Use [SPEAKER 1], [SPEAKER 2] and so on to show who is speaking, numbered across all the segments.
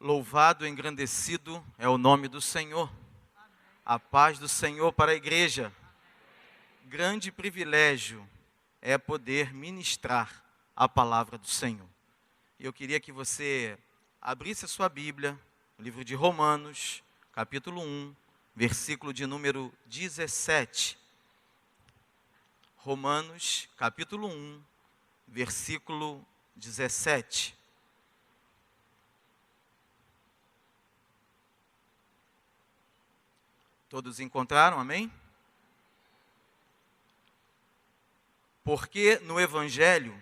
[SPEAKER 1] Louvado, engrandecido é o nome do Senhor. A paz do Senhor para a igreja. Grande privilégio é poder ministrar a palavra do Senhor. E eu queria que você abrisse a sua Bíblia, no livro de Romanos, capítulo 1, versículo de número 17. Romanos, capítulo 1, versículo 17. Todos encontraram, amém? Porque no Evangelho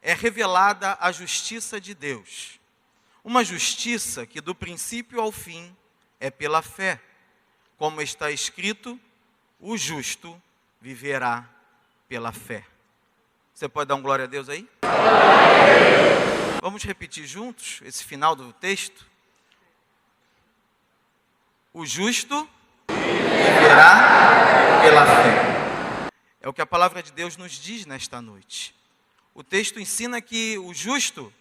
[SPEAKER 1] é revelada a justiça de Deus. Uma justiça que do princípio ao fim é pela fé. Como está escrito, o justo viverá pela fé. Você pode dar um glória a Deus aí? Vamos repetir juntos esse final do texto? O justo viverá pela fé. É o que a palavra de Deus nos diz nesta noite. O texto ensina que o justo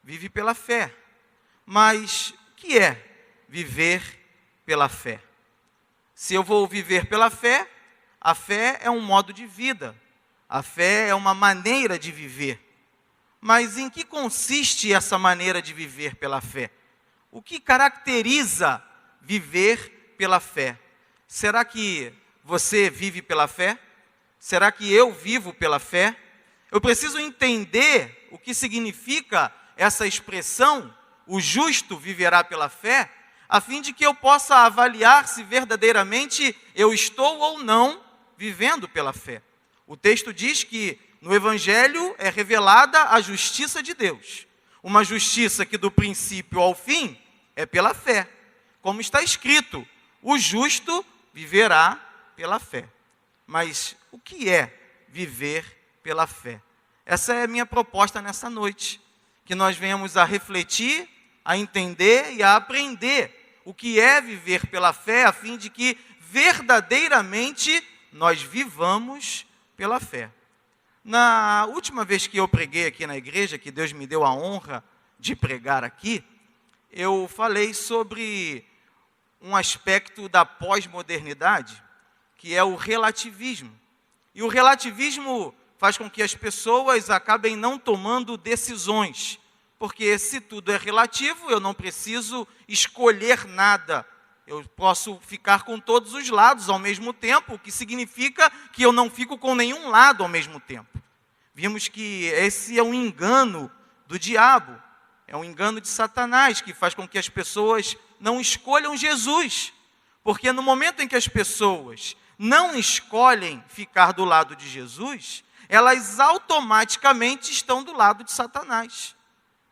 [SPEAKER 1] vive pela fé. Mas o que é viver pela fé? Se eu vou viver pela fé, a fé é um modo de vida. A fé é uma maneira de viver. Mas em que consiste essa maneira de viver pela fé? O que caracteriza viver pela fé? Será que você vive pela fé? Será que eu vivo pela fé? Eu preciso entender o que significa essa expressão, o justo viverá pela fé, a fim de que eu possa avaliar se verdadeiramente eu estou ou não vivendo pela fé. O texto diz que no Evangelho é revelada a justiça de Deus. Uma justiça que do princípio ao fim é pela fé. Como está escrito, o justo viverá pela fé. Mas o que é viver pela fé? Essa é a minha proposta nessa noite. Que nós venhamos a refletir, a entender e a aprender o que é viver pela fé, a fim de que verdadeiramente nós vivamos pela fé. Na última vez que eu preguei aqui na igreja, que Deus me deu a honra de pregar aqui, eu falei sobre um aspecto da pós-modernidade, que é o relativismo. E o relativismo faz com que as pessoas acabem não tomando decisões, porque se tudo é relativo, eu não preciso escolher nada. Eu posso ficar com todos os lados ao mesmo tempo, o que significa que eu não fico com nenhum lado ao mesmo tempo. Vimos que esse é um engano do diabo, é um engano de Satanás, que faz com que as pessoas não escolham Jesus. Porque no momento em que as pessoas não escolhem ficar do lado de Jesus, elas automaticamente estão do lado de Satanás.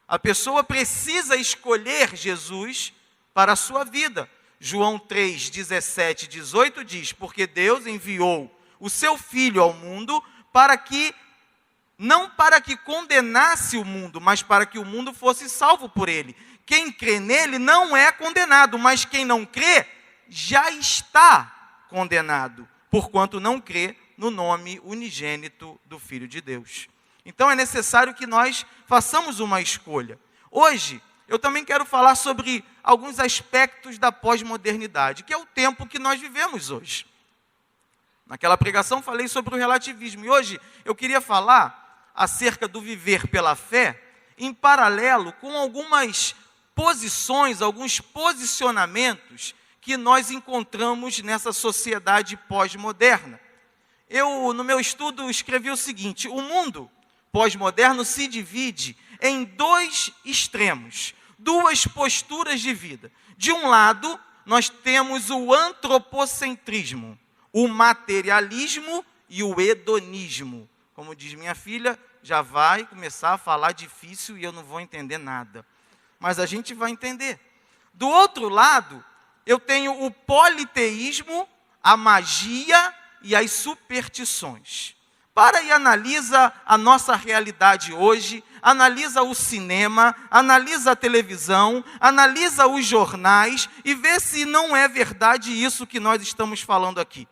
[SPEAKER 1] A pessoa precisa escolher Jesus para a sua vida. João 3, 17 e 18 diz, porque Deus enviou o seu Filho ao mundo não para que condenasse o mundo, mas para que o mundo fosse salvo por ele. Quem crê nele não é condenado, mas quem não crê já está condenado, porquanto não crê no nome unigênito do Filho de Deus. Então é necessário que nós façamos uma escolha. Hoje, eu também quero falar sobre alguns aspectos da pós-modernidade, que é o tempo que nós vivemos hoje. Naquela pregação falei sobre o relativismo, e hoje eu queria falar acerca do viver pela fé, em paralelo com algumas posições, alguns posicionamentos que nós encontramos nessa sociedade pós-moderna. Eu, no meu estudo, escrevi o seguinte: o mundo pós-moderno se divide em dois extremos, duas posturas de vida. De um lado, nós temos o antropocentrismo, o materialismo e o hedonismo. Como diz minha filha, já vai começar a falar difícil e eu não vou entender nada. Mas a gente vai entender. Do outro lado, eu tenho o politeísmo, a magia e as superstições. Para e analisa a nossa realidade hoje, analisa o cinema, analisa a televisão, analisa os jornais e vê se não é verdade isso que nós estamos falando aqui.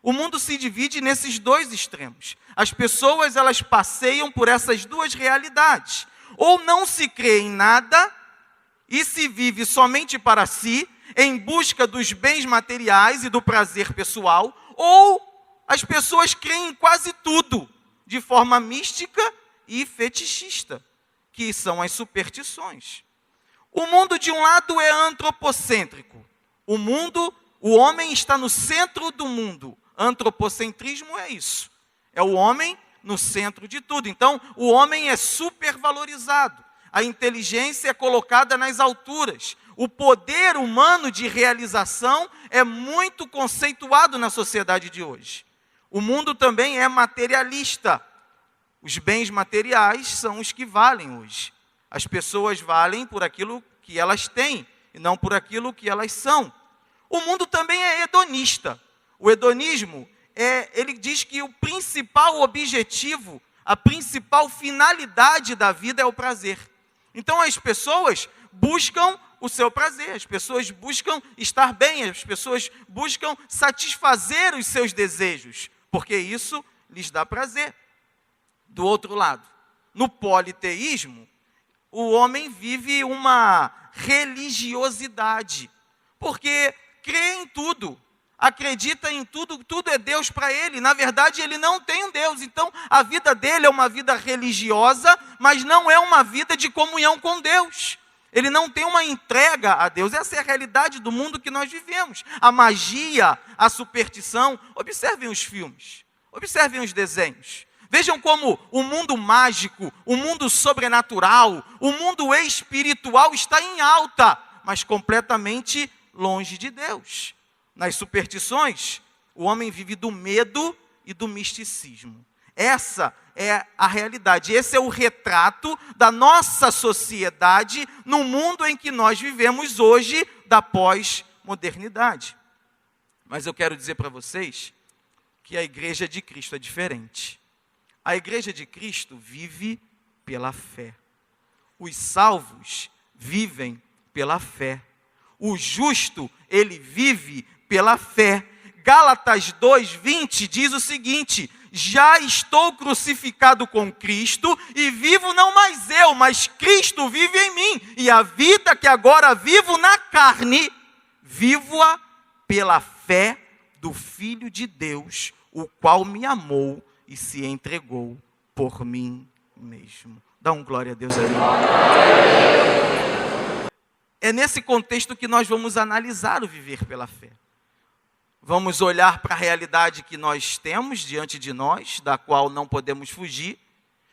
[SPEAKER 1] O mundo se divide nesses dois extremos. As pessoas, elas passeiam por essas duas realidades. Ou não se crê em nada e se vive somente para si, em busca dos bens materiais e do prazer pessoal, ou as pessoas creem em quase tudo, de forma mística e fetichista, que são as superstições. O mundo, de um lado, é antropocêntrico. O homem está no centro do mundo. Antropocentrismo é isso. É o homem no centro de tudo. Então, o homem é supervalorizado. A inteligência é colocada nas alturas. O poder humano de realização é muito conceituado na sociedade de hoje. O mundo também é materialista. Os bens materiais são os que valem hoje. As pessoas valem por aquilo que elas têm e não por aquilo que elas são. O mundo também é hedonista. O hedonismo, ele diz que o principal objetivo, a principal finalidade da vida é o prazer. Então as pessoas buscam o seu prazer, as pessoas buscam estar bem, as pessoas buscam satisfazer os seus desejos, porque isso lhes dá prazer. Do outro lado, no politeísmo, o homem vive uma religiosidade, porque crê em tudo, acredita em tudo, tudo é Deus para ele. Na verdade, ele não tem um Deus. Então, a vida dele é uma vida religiosa, mas não é uma vida de comunhão com Deus. Ele não tem uma entrega a Deus. Essa é a realidade do mundo que nós vivemos. A magia, a superstição. Observem os filmes, observem os desenhos. Vejam como o mundo mágico, o mundo sobrenatural, o mundo espiritual está em alta, mas completamente longe de Deus. Nas superstições, o homem vive do medo e do misticismo. Essa é a realidade, esse é o retrato da nossa sociedade no mundo em que nós vivemos hoje, da pós-modernidade. Mas eu quero dizer para vocês que a Igreja de Cristo é diferente. A Igreja de Cristo vive pela fé. Os salvos vivem pela fé. O justo, ele vive pela fé. Gálatas 2:20 diz o seguinte: já estou crucificado com Cristo, e vivo não mais eu, mas Cristo vive em mim. E a vida que agora vivo na carne, vivo-a pela fé do Filho de Deus, o qual me amou e se entregou por mim mesmo. Dá um glória a Deus aí. É nesse contexto que nós vamos analisar o viver pela fé. Vamos olhar para a realidade que nós temos diante de nós, da qual não podemos fugir,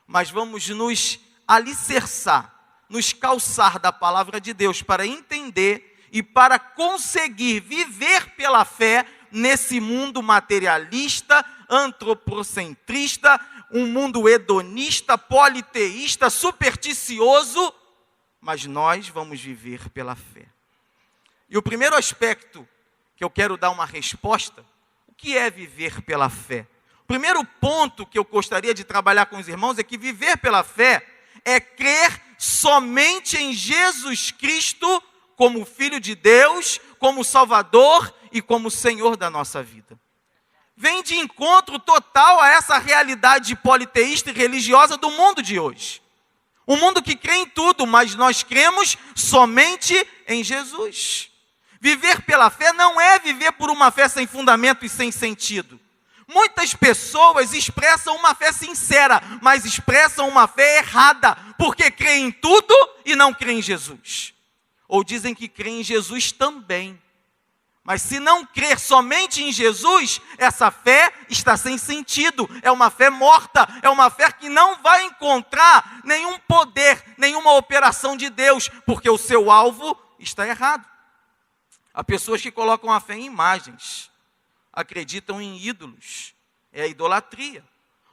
[SPEAKER 1] mas vamos nos alicerçar, nos calçar da palavra de Deus para entender e para conseguir viver pela fé nesse mundo materialista, antropocentrista, um mundo hedonista, politeísta, supersticioso, mas nós vamos viver pela fé. E o primeiro aspecto que eu quero dar uma resposta, o que é viver pela fé? O primeiro ponto que eu gostaria de trabalhar com os irmãos é que viver pela fé é crer somente em Jesus Cristo como Filho de Deus, como Salvador e como Senhor da nossa vida. Vem de encontro total a essa realidade politeísta e religiosa do mundo de hoje. Um mundo que crê em tudo, mas nós cremos somente em Jesus. Viver pela fé não é viver por uma fé sem fundamento e sem sentido. Muitas pessoas expressam uma fé sincera, mas expressam uma fé errada, porque creem em tudo e não creem em Jesus. Ou dizem que creem em Jesus também. Mas se não crer somente em Jesus, essa fé está sem sentido, é uma fé morta, é uma fé que não vai encontrar nenhum poder, nenhuma operação de Deus, porque o seu alvo está errado. Há pessoas que colocam a fé em imagens, acreditam em ídolos, é a idolatria.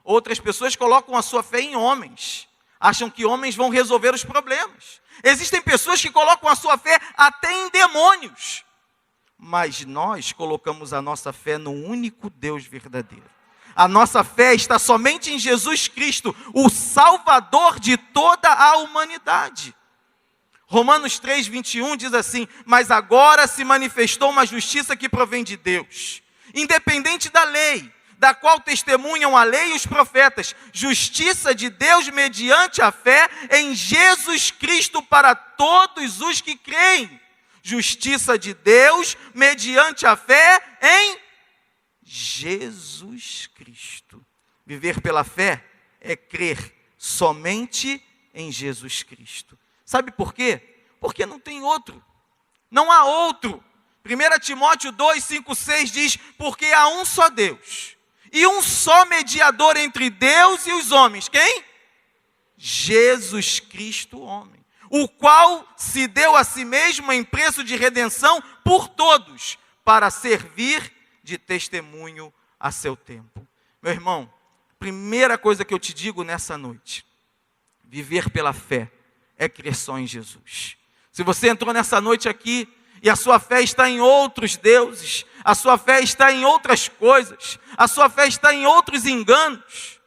[SPEAKER 1] Outras pessoas colocam a sua fé em homens, acham que homens vão resolver os problemas. Existem pessoas que colocam a sua fé até em demônios. Mas nós colocamos a nossa fé no único Deus verdadeiro. A nossa fé está somente em Jesus Cristo, o Salvador de toda a humanidade. Romanos 3:21 diz assim: mas agora se manifestou uma justiça que provém de Deus, independente da lei, da qual testemunham a lei e os profetas, justiça de Deus mediante a fé em Jesus Cristo para todos os que creem. Justiça de Deus mediante a fé em Jesus Cristo. Viver pela fé é crer somente em Jesus Cristo. Sabe por quê? Porque não tem outro. Não há outro. 1 Timóteo 2, 5, 6 diz: porque há um só Deus e um só mediador entre Deus e os homens. Quem? Jesus Cristo, homem, o qual se deu a si mesmo em preço de redenção por todos, para servir de testemunho a seu tempo. Meu irmão, primeira coisa que eu te digo nessa noite: viver pela fé é crer só em Jesus. Se você entrou nessa noite aqui e a sua fé está em outros deuses, a sua fé está em outras coisas, a sua fé está em outros enganos,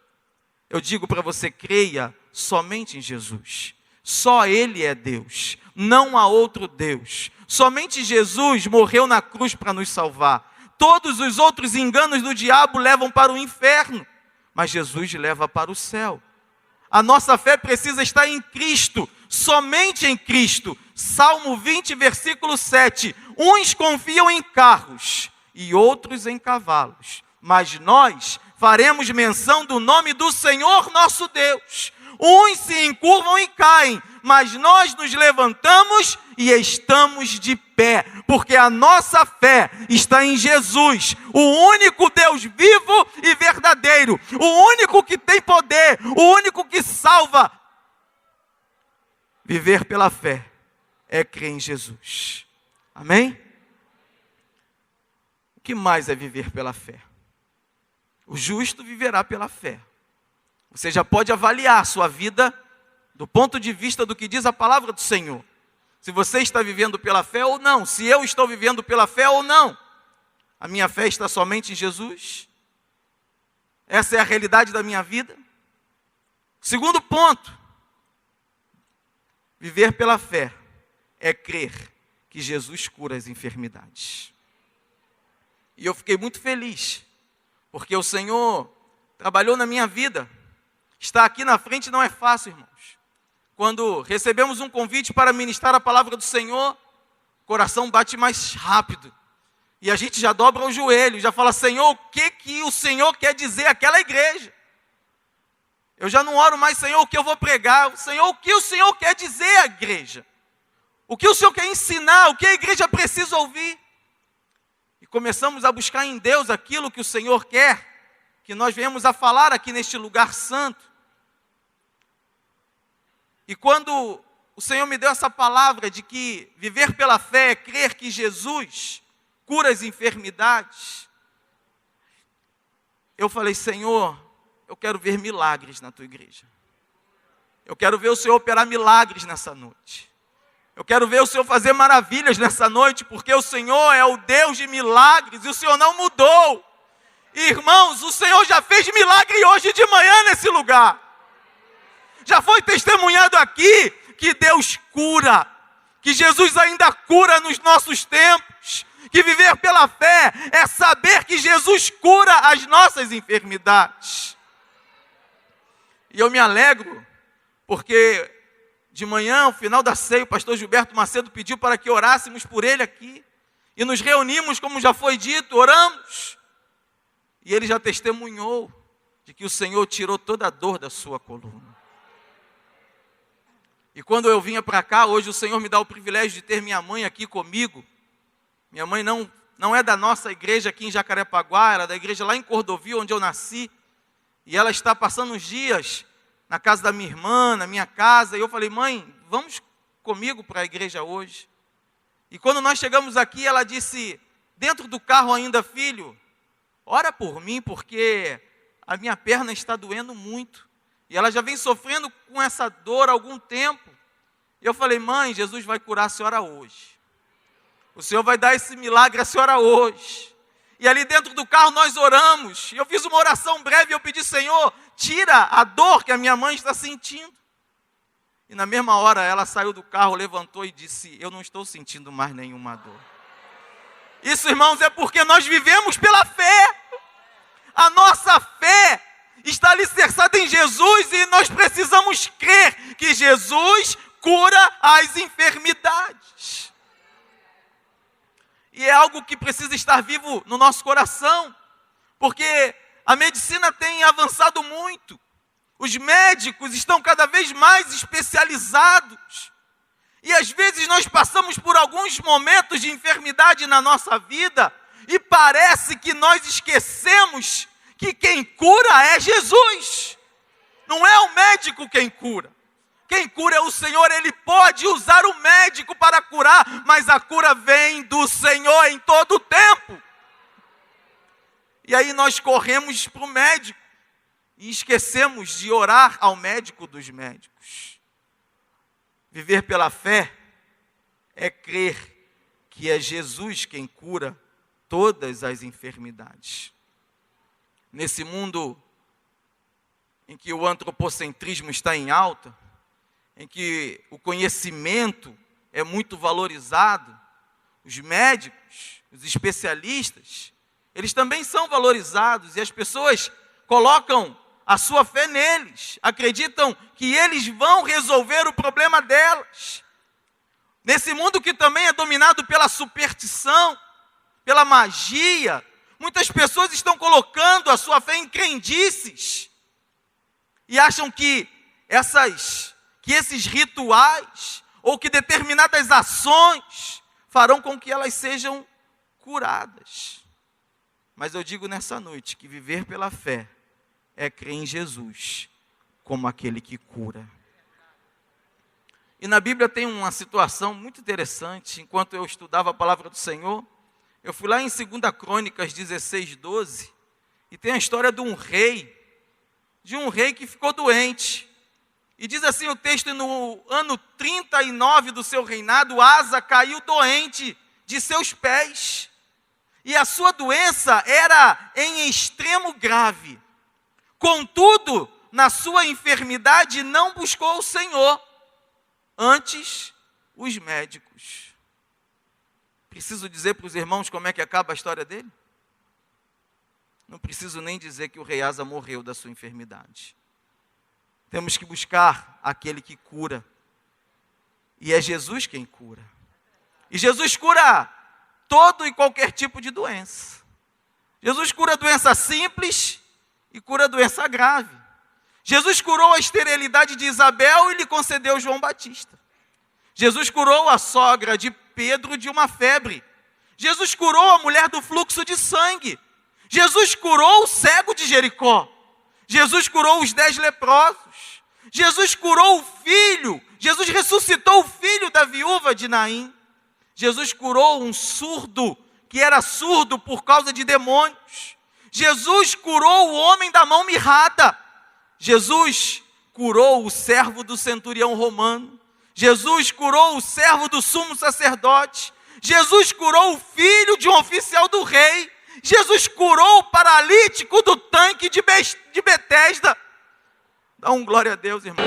[SPEAKER 1] eu digo para você: creia somente em Jesus. Só Ele é Deus, não há outro Deus. Somente Jesus morreu na cruz para nos salvar. Todos os outros enganos do diabo levam para o inferno, mas Jesus leva para o céu. A nossa fé precisa estar em Cristo, somente em Cristo. Salmo 20, versículo 7. Uns confiam em carros e outros em cavalos, mas nós faremos menção do nome do Senhor nosso Deus. Uns se encurvam e caem, mas nós nos levantamos e estamos de pé, porque a nossa fé está em Jesus, o único Deus vivo e verdadeiro, o único que tem poder, o único que salva. Viver pela fé é crer em Jesus. Amém? O que mais é viver pela fé? O justo viverá pela fé. Você já pode avaliar a sua vida do ponto de vista do que diz a palavra do Senhor. Se você está vivendo pela fé ou não. Se eu estou vivendo pela fé ou não. A minha fé está somente em Jesus? Essa é a realidade da minha vida? Segundo ponto. Viver pela fé é crer que Jesus cura as enfermidades. E eu fiquei muito feliz, porque o Senhor trabalhou na minha vida. Estar aqui na frente não é fácil, irmãos. Quando recebemos um convite para ministrar a palavra do Senhor, o coração bate mais rápido. E a gente já dobra o joelho, já fala: Senhor, o que o Senhor quer dizer àquela igreja? Eu já não oro mais: Senhor, o que eu vou pregar? Senhor, o que o Senhor quer dizer à igreja? O que o Senhor quer ensinar? O que a igreja precisa ouvir? E começamos a buscar em Deus aquilo que o Senhor quer que nós venhamos a falar aqui neste lugar santo. E quando o Senhor me deu essa palavra de que viver pela fé é crer que Jesus cura as enfermidades, eu falei: Senhor, eu quero ver milagres na tua igreja. Eu quero ver o Senhor operar milagres nessa noite. Eu quero ver o Senhor fazer maravilhas nessa noite, porque o Senhor é o Deus de milagres e o Senhor não mudou. Irmãos, o Senhor já fez milagre hoje de manhã nesse lugar. Já foi testemunhado aqui que Deus cura, que Jesus ainda cura nos nossos tempos, que viver pela fé é saber que Jesus cura as nossas enfermidades. E eu me alegro, porque de manhã, ao final da ceia, o pastor Gilberto Macedo pediu para que orássemos por ele aqui, e nos reunimos, como já foi dito, oramos, e ele já testemunhou de que o Senhor tirou toda a dor da sua coluna. E quando eu vinha para cá, hoje o Senhor me dá o privilégio de ter minha mãe aqui comigo. Minha mãe não é da nossa igreja aqui em Jacarepaguá, ela é da igreja lá em Cordovil, onde eu nasci. E ela está passando uns dias na casa da minha irmã, na minha casa. E eu falei: mãe, vamos comigo para a igreja hoje. E quando nós chegamos aqui, ela disse, dentro do carro ainda: filho, ora por mim, porque a minha perna está doendo muito. E ela já vem sofrendo com essa dor há algum tempo. E eu falei: mãe, Jesus vai curar a senhora hoje. O Senhor vai dar esse milagre à senhora hoje. E ali dentro do carro nós oramos. E eu fiz uma oração breve e eu pedi: Senhor, tira a dor que a minha mãe está sentindo. E na mesma hora ela saiu do carro, levantou e disse: eu não estou sentindo mais nenhuma dor. Isso, irmãos, é porque nós vivemos pela fé. A nossa fé está alicerçada em Jesus e nós precisamos crer que Jesus cura as enfermidades. E é algo que precisa estar vivo no nosso coração, porque a medicina tem avançado muito. Os médicos estão cada vez mais especializados. E às vezes nós passamos por alguns momentos de enfermidade na nossa vida e parece que nós esquecemos que quem cura é Jesus. Não é o médico quem cura. Quem cura é o Senhor. Ele pode usar o médico para curar, mas a cura vem do Senhor em todo o tempo. E aí nós corremos para o médico e esquecemos de orar ao médico dos médicos. Viver pela fé é crer que é Jesus quem cura todas as enfermidades. Nesse mundo em que o antropocentrismo está em alta, em que o conhecimento é muito valorizado, os médicos, os especialistas, eles também são valorizados e as pessoas colocam a sua fé neles, acreditam que eles vão resolver o problema delas. Nesse mundo que também é dominado pela superstição, pela magia, muitas pessoas estão colocando a sua fé em crendices e acham que esses rituais ou que determinadas ações farão com que elas sejam curadas. Mas eu digo nessa noite que viver pela fé é crer em Jesus como aquele que cura. E na Bíblia tem uma situação muito interessante. Enquanto eu estudava a palavra do Senhor, eu fui lá em 2 Crônicas 16:12, e tem a história de um rei que ficou doente. E diz assim o texto: no ano 39 do seu reinado, Asa caiu doente de seus pés. E a sua doença era em extremo grave. Contudo, na sua enfermidade não buscou o Senhor, antes os médicos. Preciso dizer para os irmãos como é que acaba a história dele? Não preciso nem dizer que o rei Asa morreu da sua enfermidade. Temos que buscar aquele que cura. E é Jesus quem cura. E Jesus cura todo e qualquer tipo de doença. Jesus cura doença simples e cura doença grave. Jesus curou a esterilidade de Isabel e lhe concedeu João Batista. Jesus curou a sogra de Pedro de uma febre. Jesus curou a mulher do fluxo de sangue. Jesus curou o cego de Jericó. Jesus curou os 10 leprosos. Jesus curou o filho. Jesus ressuscitou o filho da viúva de Naim. Jesus curou um surdo que era surdo por causa de demônios. Jesus curou o homem da mão mirrada. Jesus curou o servo do centurião romano. Jesus curou o servo do sumo sacerdote. Jesus curou o filho de um oficial do rei. Jesus curou o paralítico do tanque de Betesda. Dá um glória a Deus, irmão.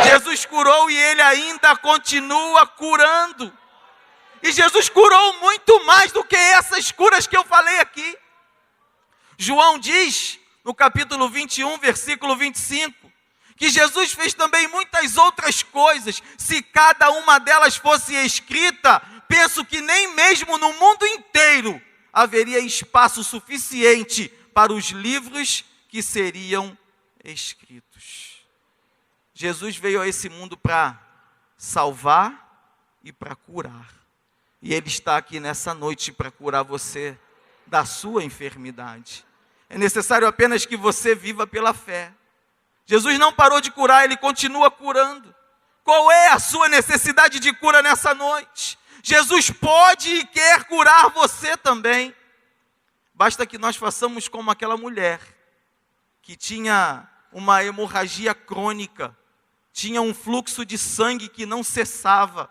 [SPEAKER 1] Jesus curou e ele ainda continua curando. E Jesus curou muito mais do que essas curas que eu falei aqui. João diz, no capítulo 21, versículo 25, que Jesus fez também muitas outras coisas. Se cada uma delas fosse escrita, penso que nem mesmo no mundo inteiro haveria espaço suficiente para os livros que seriam escritos. Jesus veio a esse mundo para salvar e para curar. E Ele está aqui nessa noite para curar você da sua enfermidade. É necessário apenas que você viva pela fé. Jesus não parou de curar, Ele continua curando. Qual é a sua necessidade de cura nessa noite? Jesus pode e quer curar você também. Basta que nós façamos como aquela mulher que tinha uma hemorragia crônica, tinha um fluxo de sangue que não cessava.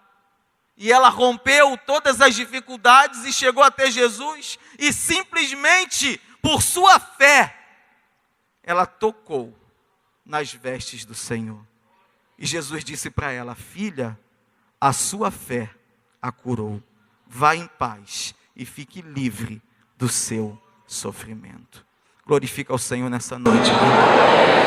[SPEAKER 1] E ela rompeu todas as dificuldades e chegou até Jesus e simplesmente, por sua fé, ela tocou nas vestes do Senhor. E Jesus disse para ela: filha, a sua fé a curou. Vá em paz e fique livre do seu sofrimento. Glorifica ao Senhor nessa noite.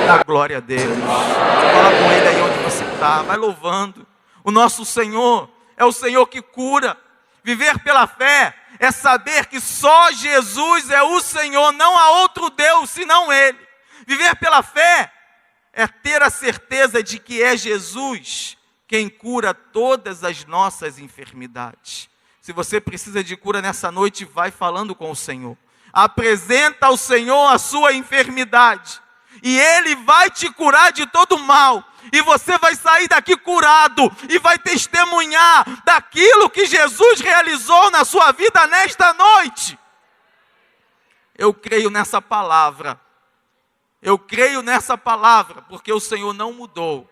[SPEAKER 1] Dá glória a Deus. Fala com Ele aí onde você está. Vai louvando. O nosso Senhor é o Senhor que cura. Viver pela fé é saber que só Jesus é o Senhor. Não há outro Deus senão Ele. Viver pela fé é ter a certeza de que é Jesus quem cura todas as nossas enfermidades. Se você precisa de cura nessa noite, vai falando com o Senhor. Apresenta ao Senhor a sua enfermidade. E Ele vai te curar de todo mal. E você vai sair daqui curado. E vai testemunhar daquilo que Jesus realizou na sua vida nesta noite. Eu creio nessa palavra. Eu creio nessa palavra, porque o Senhor não mudou.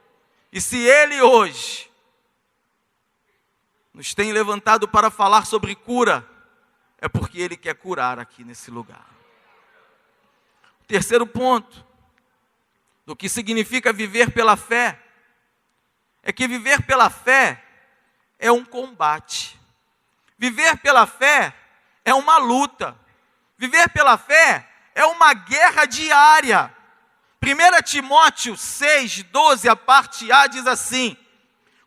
[SPEAKER 1] E se Ele hoje nos tem levantado para falar sobre cura, é porque Ele quer curar aqui nesse lugar. O terceiro ponto do que significa viver pela fé é que viver pela fé é um combate. Viver pela fé é uma luta. Viver pela fé é uma guerra diária. 1 Timóteo 6, 12, a parte A diz assim: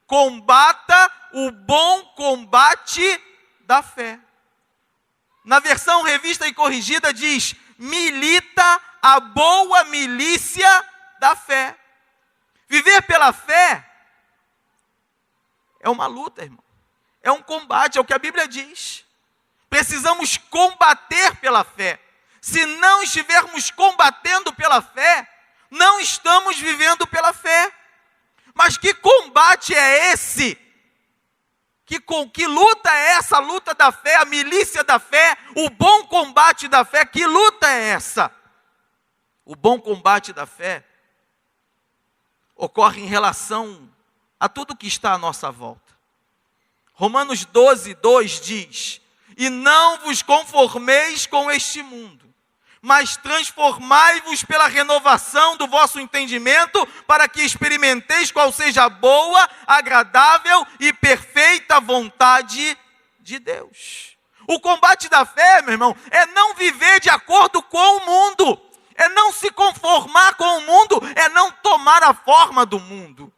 [SPEAKER 1] combata o bom combate da fé. Na versão revista e corrigida diz: milita a boa milícia da fé. Viver pela fé é uma luta, irmão. É um combate, é o que a Bíblia diz. Precisamos combater pela fé. Se não estivermos combatendo pela fé, não estamos vivendo pela fé. Mas que combate é esse? Que luta é essa? A luta da fé, a milícia da fé, o bom combate da fé. Que luta é essa? O bom combate da fé ocorre em relação a tudo que está à nossa volta. Romanos 12, 2 diz: e não vos conformeis com este mundo, mas transformai-vos pela renovação do vosso entendimento, para que experimenteis qual seja a boa, agradável e perfeita vontade de Deus. O combate da fé, meu irmão, é não viver de acordo com o mundo, é não se conformar com o mundo, é não tomar a forma do mundo.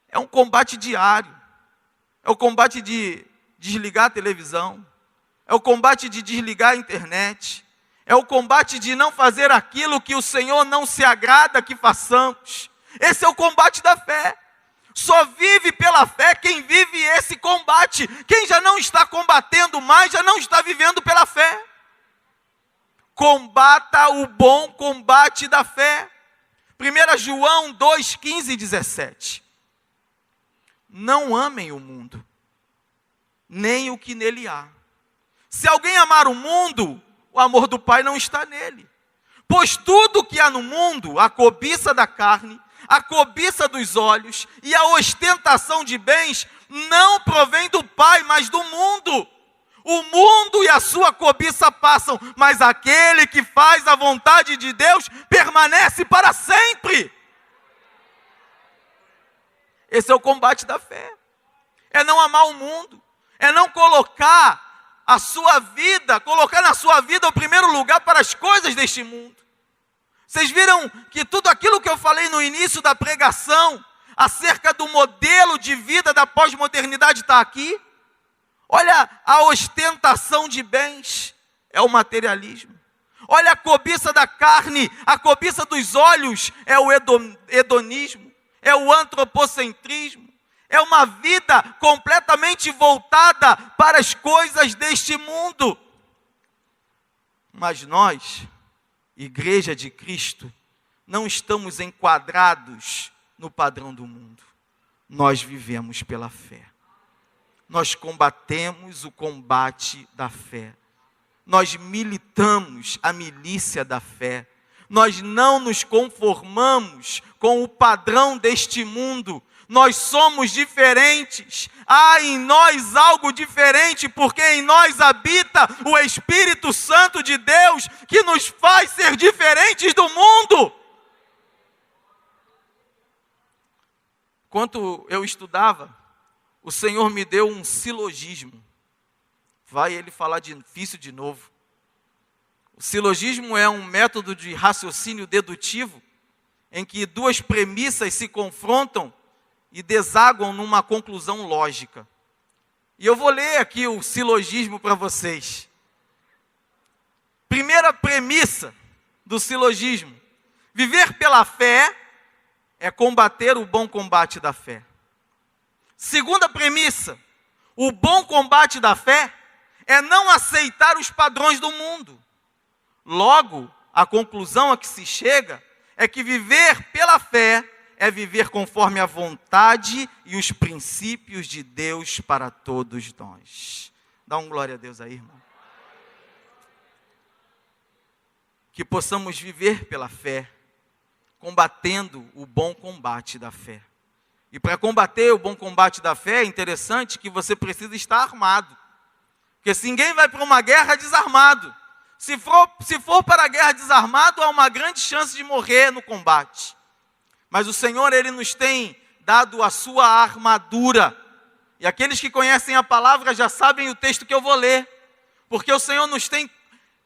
[SPEAKER 1] É um combate diário, é o combate de desligar a televisão, é o combate de desligar a internet, é o combate de não fazer aquilo que o Senhor não se agrada que façamos. Esse é o combate da fé. Só vive pela fé quem vive esse combate. Quem já não está combatendo mais, já não está vivendo pela fé. Combata o bom combate da fé. 1 João 2, 15 e 17. Não amem o mundo, nem o que nele há. Se alguém amar o mundo, o amor do Pai não está nele. Pois tudo que há no mundo, a cobiça da carne, a cobiça dos olhos e a ostentação de bens, não provém do Pai, mas do mundo. O mundo e a sua cobiça passam, mas aquele que faz a vontade de Deus permanece para sempre. Esse é o combate da fé. É não amar o mundo, é não colocar a sua vida, colocar na sua vida o primeiro lugar para as coisas deste mundo. Vocês viram que tudo aquilo que eu falei no início da pregação, acerca do modelo de vida da pós-modernidade está aqui? Olha a ostentação de bens, é o materialismo. Olha a cobiça da carne, a cobiça dos olhos, é o hedonismo, é o antropocentrismo. É uma vida completamente voltada para as coisas deste mundo. Mas nós, Igreja de Cristo, não estamos enquadrados no padrão do mundo. Nós vivemos pela fé. Nós combatemos o combate da fé. Nós militamos a milícia da fé. Nós não nos conformamos com o padrão deste mundo. Nós somos diferentes. Há em nós algo diferente, porque em nós habita o Espírito Santo de Deus, que nos faz ser diferentes do mundo. Enquanto eu estudava, o Senhor me deu um silogismo. Vai ele falar difícil de novo. O silogismo é um método de raciocínio dedutivo em que duas premissas se confrontam e desaguam numa conclusão lógica. E eu vou ler aqui o silogismo para vocês. Primeira premissa do silogismo: viver pela fé é combater o bom combate da fé. Segunda premissa: o bom combate da fé é não aceitar os padrões do mundo. Logo, a conclusão a que se chega é que viver pela fé é viver conforme a vontade e os princípios de Deus para todos nós. Dá um glória a Deus aí, irmão. Que possamos viver pela fé, combatendo o bom combate da fé. E para combater o bom combate da fé, é interessante que você precisa estar armado. Porque se ninguém vai para uma guerra desarmado, se for para a guerra desarmado, há uma grande chance de morrer no combate. Mas o Senhor, Ele nos tem dado a sua armadura. E aqueles que conhecem a palavra já sabem o texto que eu vou ler. Porque o Senhor nos tem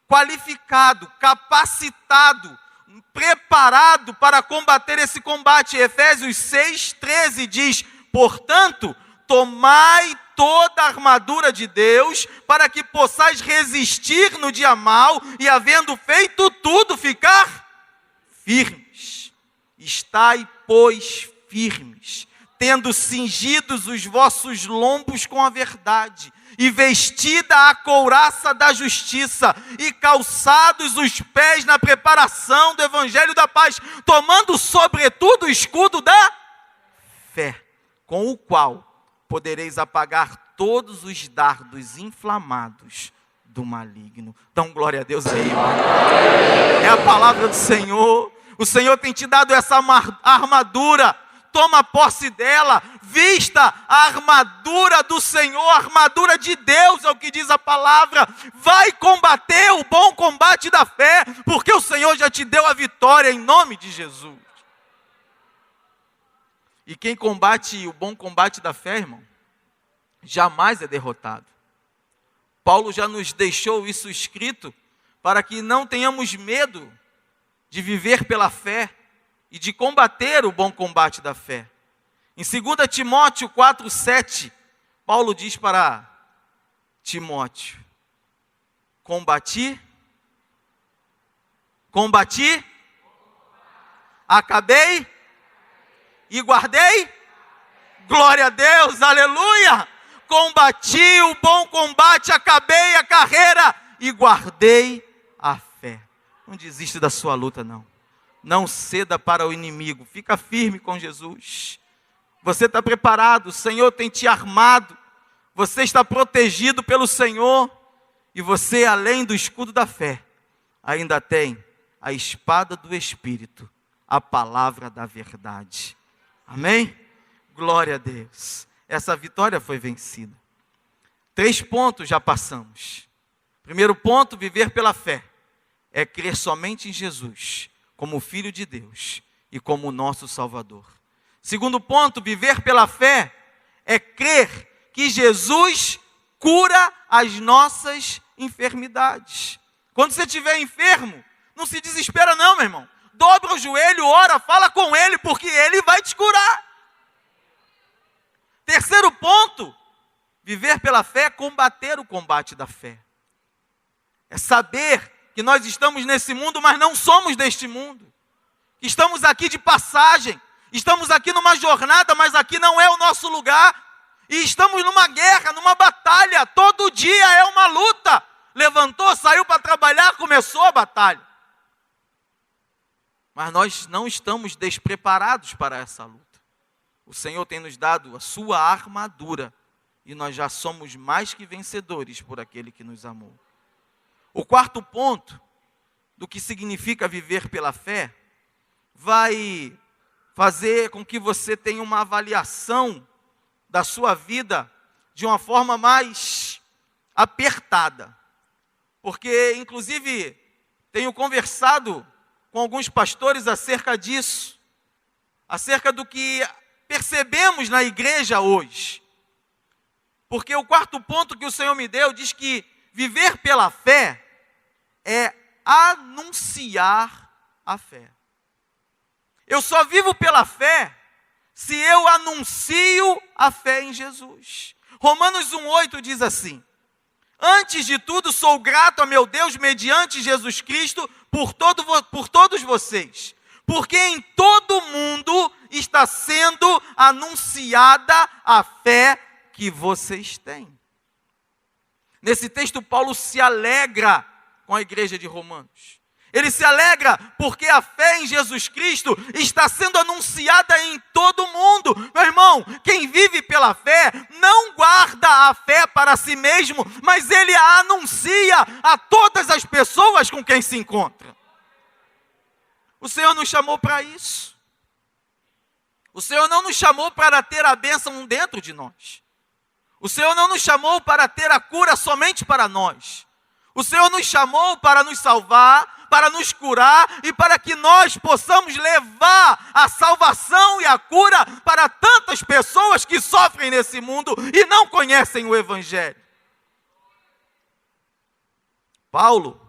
[SPEAKER 1] qualificado, capacitado, preparado para combater esse combate. Efésios 6:13 diz: portanto, tomai toda a armadura de Deus, para que possais resistir no dia mau, e havendo feito tudo, ficar firmes. Estai, pois, firmes, tendo cingidos os vossos lombos com a verdade, e vestida a couraça da justiça, e calçados os pés na preparação do evangelho da paz, tomando sobretudo o escudo da fé, com o qual podereis apagar todos os dardos inflamados do maligno. Dão glória a Deus aí, irmão. É a palavra do Senhor. O Senhor tem te dado essa armadura. Toma posse dela. Vista a armadura do Senhor, a armadura de Deus, é o que diz a palavra. Vai combater o bom combate da fé, porque o Senhor já te deu a vitória em nome de Jesus. E quem combate o bom combate da fé, irmão, jamais é derrotado. Paulo já nos deixou isso escrito para que não tenhamos medo de viver pela fé e de combater o bom combate da fé. Em 2 Timóteo 4:7, Paulo diz para Timóteo: combati, acabei e guardei. Glória a Deus, aleluia. Combati o bom combate, acabei a carreira e guardei a fé. Não desista da sua luta, não. Não ceda para o inimigo. Fica firme com Jesus. Você está preparado, o Senhor tem te armado. Você está protegido pelo Senhor. E você, além do escudo da fé, ainda tem a espada do Espírito, a palavra da verdade. Amém? Glória a Deus. Essa vitória foi vencida. 3 pontos já passamos. Primeiro ponto: viver pela fé é crer somente em Jesus, como Filho de Deus e como nosso Salvador. Segundo ponto: viver pela fé é crer que Jesus cura as nossas enfermidades. Quando você estiver enfermo, não se desespera não, meu irmão. Dobra o joelho, ora, fala com Ele, porque Ele vai te curar. Terceiro ponto: viver pela fé é combater o combate da fé. É saber que nós estamos nesse mundo, mas não somos deste mundo. Estamos aqui de passagem. Estamos aqui numa jornada, mas aqui não é o nosso lugar. E estamos numa guerra, numa batalha. Todo dia é uma luta. Levantou, saiu para trabalhar, começou a batalha. Mas nós não estamos despreparados para essa luta. O Senhor tem nos dado a sua armadura. E nós já somos mais que vencedores por aquele que nos amou. O quarto ponto do que significa viver pela fé vai fazer com que você tenha uma avaliação da sua vida de uma forma mais apertada. Porque, inclusive, tenho conversado com alguns pastores acerca disso, acerca do que percebemos na igreja hoje. Porque o quarto ponto que o Senhor me deu diz que viver pela fé é anunciar a fé. Eu só vivo pela fé se eu anuncio a fé em Jesus. Romanos 1,8 diz assim: antes de tudo sou grato a meu Deus mediante Jesus Cristo por todos vocês, porque em todo mundo está sendo anunciada a fé que vocês têm. Nesse texto, Paulo se alegra com a igreja de Romanos. Ele se alegra porque a fé em Jesus Cristo está sendo anunciada em todo mundo. Meu irmão, quem vive pela fé não guarda a fé para si mesmo, mas ele a anuncia a todas as pessoas com quem se encontra. O Senhor nos chamou para isso. O Senhor não nos chamou para ter a bênção dentro de nós. O Senhor não nos chamou para ter a cura somente para nós. O Senhor nos chamou para nos salvar, para nos curar e para que nós possamos levar a salvação e a cura para tantas pessoas que sofrem nesse mundo e não conhecem o Evangelho. Paulo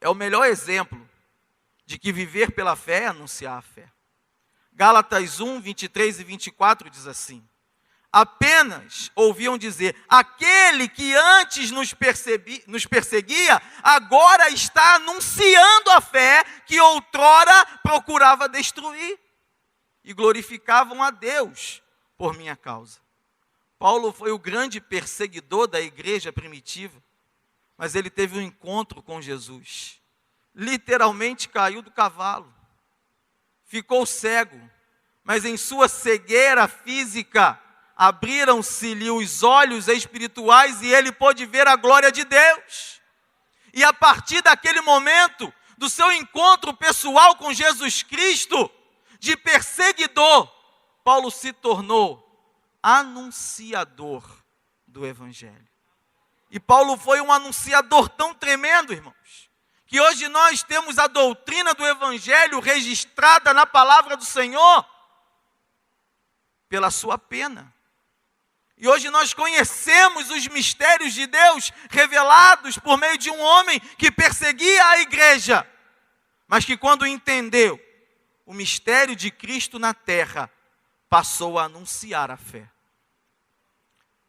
[SPEAKER 1] é o melhor exemplo de que viver pela fé é anunciar a fé. Gálatas 1, 23 e 24 diz assim: apenas ouviam dizer, aquele que antes nos perseguia, agora está anunciando a fé que outrora procurava destruir. E glorificavam a Deus por minha causa. Paulo foi o grande perseguidor da igreja primitiva, mas ele teve um encontro com Jesus. Literalmente caiu do cavalo. Ficou cego, mas em sua cegueira física, abriram-se-lhe os olhos espirituais e ele pôde ver a glória de Deus. E a partir daquele momento, do seu encontro pessoal com Jesus Cristo, de perseguidor, Paulo se tornou anunciador do Evangelho. E Paulo foi um anunciador tão tremendo, irmãos, que hoje nós temos a doutrina do Evangelho registrada na palavra do Senhor pela sua pena. E hoje nós conhecemos os mistérios de Deus revelados por meio de um homem que perseguia a igreja, mas que quando entendeu o mistério de Cristo na terra, passou a anunciar a fé.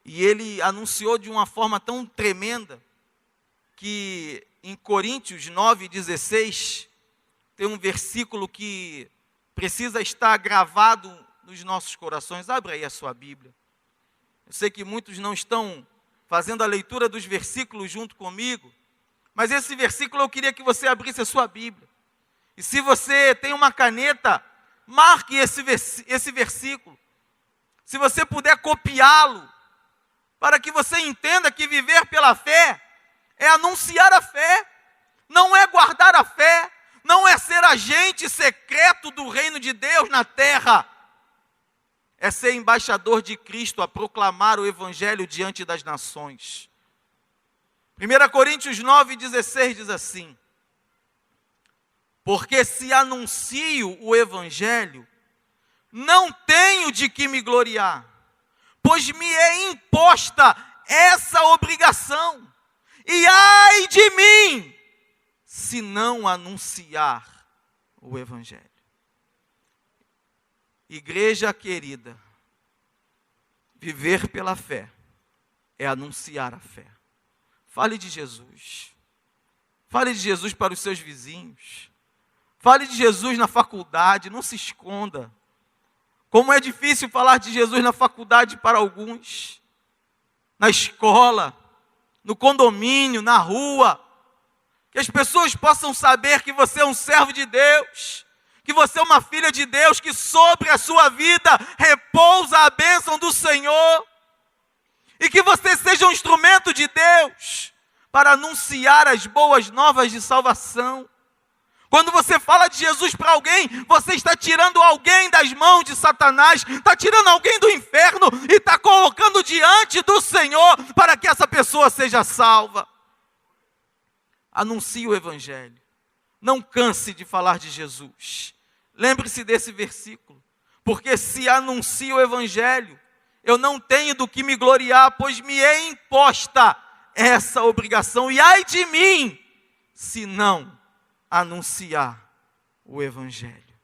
[SPEAKER 1] E ele anunciou de uma forma tão tremenda, que em Coríntios 9,16, tem um versículo que precisa estar gravado nos nossos corações. Abra aí a sua Bíblia. Eu sei que muitos não estão fazendo a leitura dos versículos junto comigo, mas esse versículo eu queria que você abrisse a sua Bíblia. E se você tem uma caneta, marque esse versículo. Se você puder copiá-lo, para que você entenda que viver pela fé é anunciar a fé, não é guardar a fé, não é ser agente secreto do reino de Deus na terra. É ser embaixador de Cristo, a proclamar o Evangelho diante das nações. 1 Coríntios 9,16 diz assim: porque se anuncio o Evangelho, não tenho de que me gloriar, pois me é imposta essa obrigação, e ai de mim, se não anunciar o Evangelho. Igreja querida, viver pela fé é anunciar a fé. Fale de Jesus. Fale de Jesus para os seus vizinhos. Fale de Jesus na faculdade, não se esconda. Como é difícil falar de Jesus na faculdade para alguns, na escola, no condomínio, na rua. Que as pessoas possam saber que você é um servo de Deus, que você é uma filha de Deus, que sobre a sua vida repousa a bênção do Senhor, e que você seja um instrumento de Deus para anunciar as boas novas de salvação. Quando você fala de Jesus para alguém, você está tirando alguém das mãos de Satanás, está tirando alguém do inferno e está colocando diante do Senhor para que essa pessoa seja salva. Anuncie o Evangelho. Não canse de falar de Jesus. Lembre-se desse versículo. Porque se anuncio o Evangelho, eu não tenho do que me gloriar, pois me é imposta essa obrigação. E ai de mim, se não anunciar o Evangelho?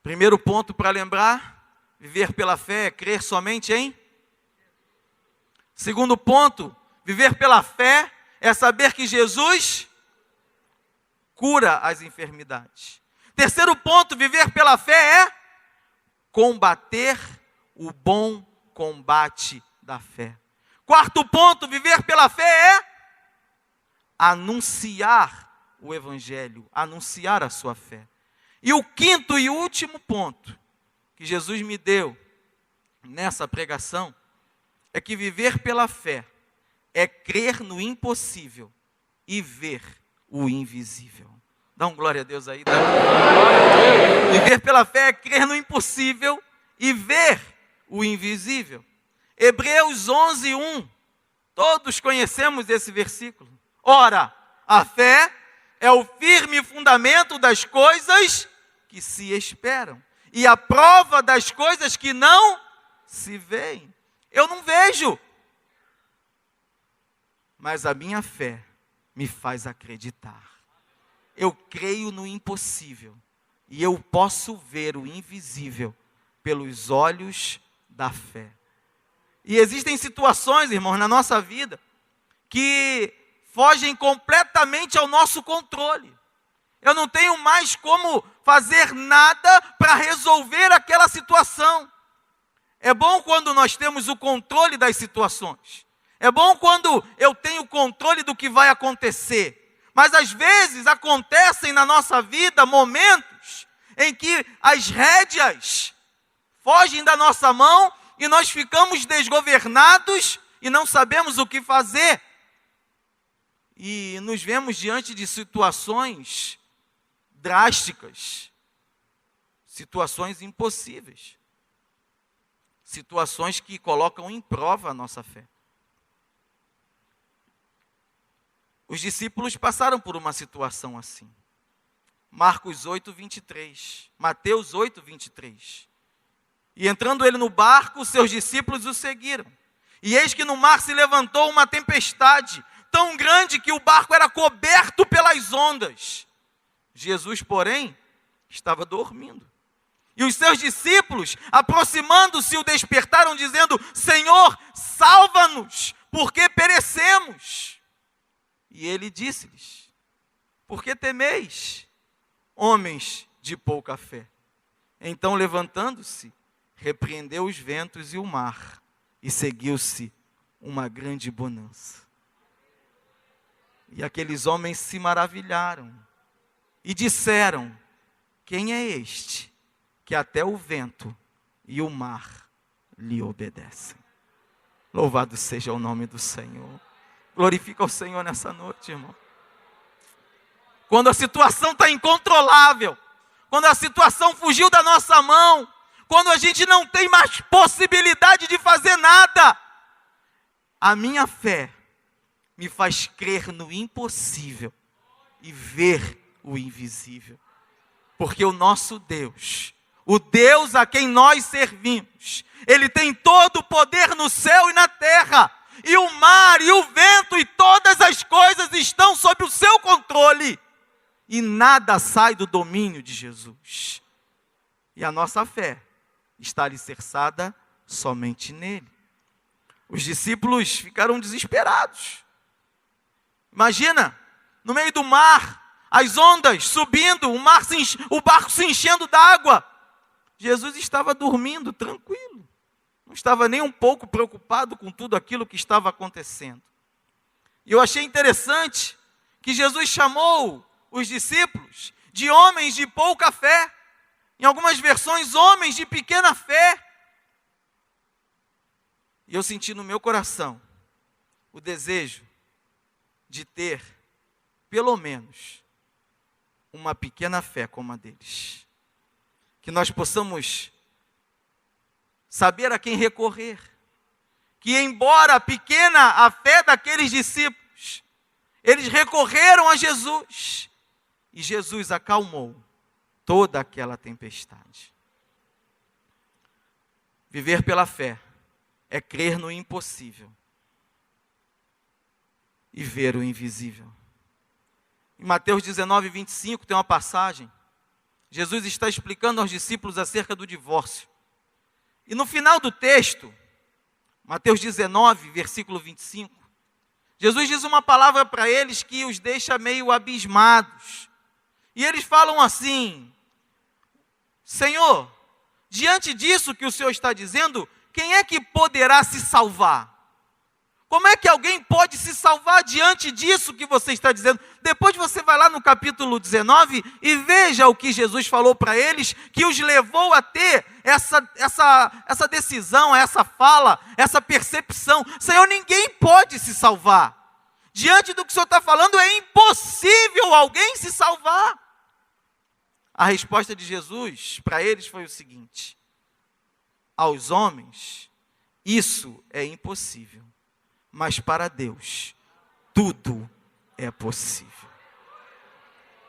[SPEAKER 1] Primeiro ponto para lembrar: viver pela fé é crer somente em. Segundo ponto, viver pela fé é saber que Jesus cura as enfermidades. Terceiro ponto, viver pela fé é combater o bom combate da fé. Quarto ponto, viver pela fé é anunciar o Evangelho, anunciar a sua fé. E o quinto e último ponto que Jesus me deu nessa pregação é que viver pela fé é crer no impossível e ver o invisível. Dá um glória a Deus aí. Viver pela fé é crer no impossível e ver o invisível. Hebreus 11:1. Todos conhecemos esse versículo. Ora, a fé é o firme fundamento das coisas que se esperam e a prova das coisas que não se veem. Eu não vejo, mas a minha fé me faz acreditar. Eu creio no impossível e eu posso ver o invisível pelos olhos da fé. E existem situações, irmãos, na nossa vida que fogem completamente ao nosso controle. Eu não tenho mais como fazer nada para resolver aquela situação. É bom quando nós temos o controle das situações. É bom quando eu tenho controle do que vai acontecer. Mas às vezes acontecem na nossa vida momentos em que as rédeas fogem da nossa mão e nós ficamos desgovernados e não sabemos o que fazer. E nos vemos diante de situações drásticas, situações impossíveis, situações que colocam em prova a nossa fé. Os discípulos passaram por uma situação assim. Marcos 8:23, Mateus 8:23. E entrando ele no barco, seus discípulos o seguiram. E eis que no mar se levantou uma tempestade, tão grande que o barco era coberto pelas ondas. Jesus, porém, estava dormindo. E os seus discípulos, aproximando-se, o despertaram, dizendo: Senhor, salva-nos, porque perecemos. E ele disse-lhes: por que temeis, homens de pouca fé? Então, levantando-se, repreendeu os ventos e o mar, e seguiu-se uma grande bonança. E aqueles homens se maravilharam e disseram: quem é este que até o vento e o mar lhe obedecem? Louvado seja o nome do Senhor. Glorifica o Senhor nessa noite, irmão. Quando a situação está incontrolável, quando a situação fugiu da nossa mão, quando a gente não tem mais possibilidade de fazer nada, a minha fé me faz crer no impossível e ver o invisível. Porque o nosso Deus, o Deus a quem nós servimos, Ele tem todo o poder no céu e na terra. E o mar, e o vento, e todas as coisas estão sob o seu controle. E nada sai do domínio de Jesus. E a nossa fé está alicerçada somente nele. Os discípulos ficaram desesperados. Imagina, no meio do mar, as ondas subindo, o barco se enchendo d'água. Jesus estava dormindo, tranquilo. Não estava nem um pouco preocupado com tudo aquilo que estava acontecendo. E eu achei interessante que Jesus chamou os discípulos de homens de pouca fé. Em algumas versões, homens de pequena fé. E eu senti no meu coração o desejo de ter, pelo menos, uma pequena fé como a deles. Que nós possamos saber a quem recorrer. Que embora pequena a fé daqueles discípulos, eles recorreram a Jesus. E Jesus acalmou toda aquela tempestade. Viver pela fé é crer no impossível e ver o invisível. Em Mateus 19, 25, tem uma passagem. Jesus está explicando aos discípulos acerca do divórcio. E no final do texto, Mateus 19, versículo 25, Jesus diz uma palavra para eles que os deixa meio abismados. E eles falam assim: Senhor, diante disso que o Senhor está dizendo, quem é que poderá se salvar? Como é que alguém pode se salvar diante disso que você está dizendo? Depois você vai lá no capítulo 19 e veja o que Jesus falou para eles, que os levou a ter essa decisão, essa fala, essa percepção. Senhor, ninguém pode se salvar. Diante do que o Senhor está falando, é impossível alguém se salvar. A resposta de Jesus para eles foi o seguinte: aos homens, isso é impossível. Mas para Deus, tudo é possível.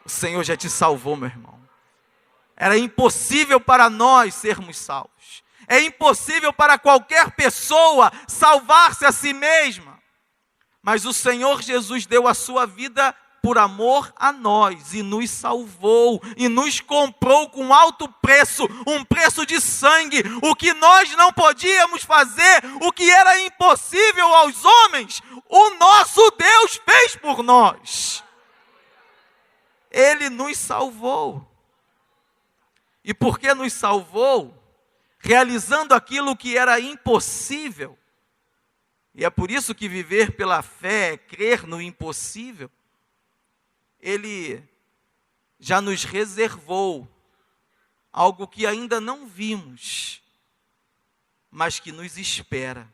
[SPEAKER 1] O Senhor já te salvou, meu irmão. Era impossível para nós sermos salvos. É impossível para qualquer pessoa salvar-se a si mesma. Mas o Senhor Jesus deu a sua vida por amor a nós, e nos salvou, e nos comprou com alto preço, um preço de sangue. O que nós não podíamos fazer, o que era impossível aos homens, o nosso Deus fez por nós. Ele nos salvou. E porque nos salvou, realizando aquilo que era impossível, e é por isso que viver pela fé é crer no impossível, Ele já nos reservou algo que ainda não vimos, mas que nos espera.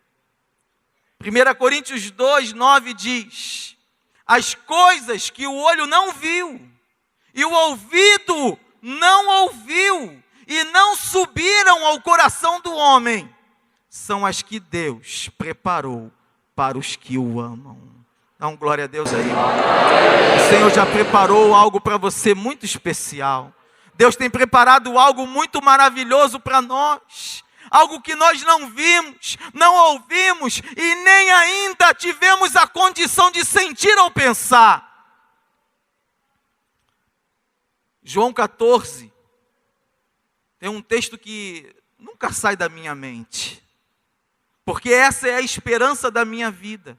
[SPEAKER 1] 1 Coríntios 2, 9 diz: as coisas que o olho não viu, e o ouvido não ouviu, e não subiram ao coração do homem, são as que Deus preparou para os que o amam. Dá um glória a Deus aí. O Senhor já preparou algo para você muito especial. Deus tem preparado algo muito maravilhoso para nós. Algo que nós não vimos, não ouvimos e nem ainda tivemos a condição de sentir ou pensar. João 14, tem um texto que nunca sai da minha mente, porque essa é a esperança da minha vida.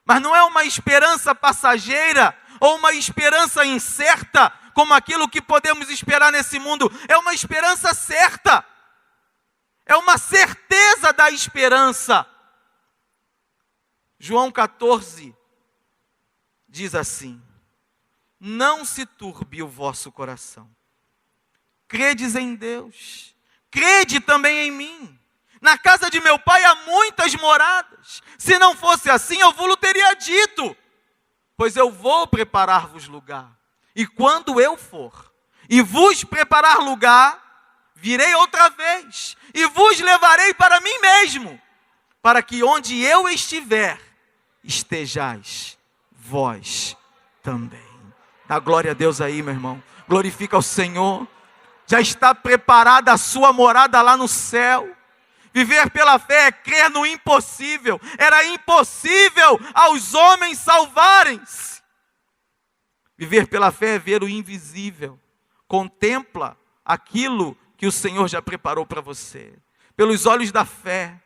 [SPEAKER 1] Mas não é uma esperança passageira ou uma esperança incerta, como aquilo que podemos esperar nesse mundo. É uma esperança certa. É uma certeza da esperança. João 14 diz assim: não se turbe o vosso coração. Credes em Deus, crede também em mim. Na casa de meu pai há muitas moradas. Se não fosse assim, eu vos teria dito. Pois eu vou preparar-vos lugar. E quando eu for e vos preparar lugar, virei outra vez e vos levarei para mim mesmo, para que onde eu estiver, estejais vós também. Dá glória a Deus aí, meu irmão. Glorifica o Senhor. Já está preparada a sua morada lá no céu. Viver pela fé é crer no impossível. Era impossível aos homens salvarem-se. Viver pela fé é ver o invisível. Contempla aquilo que o Senhor já preparou para você. Pelos olhos da fé,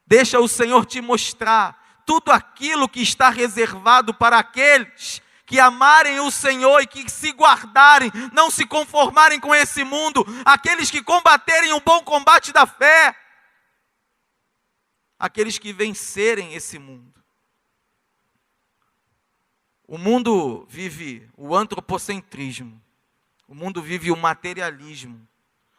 [SPEAKER 1] deixa o Senhor te mostrar tudo aquilo que está reservado para aqueles que amarem o Senhor e que se guardarem, não se conformarem com esse mundo, aqueles que combaterem o bom combate da fé, aqueles que vencerem esse mundo. O mundo vive o antropocentrismo, o mundo vive o materialismo,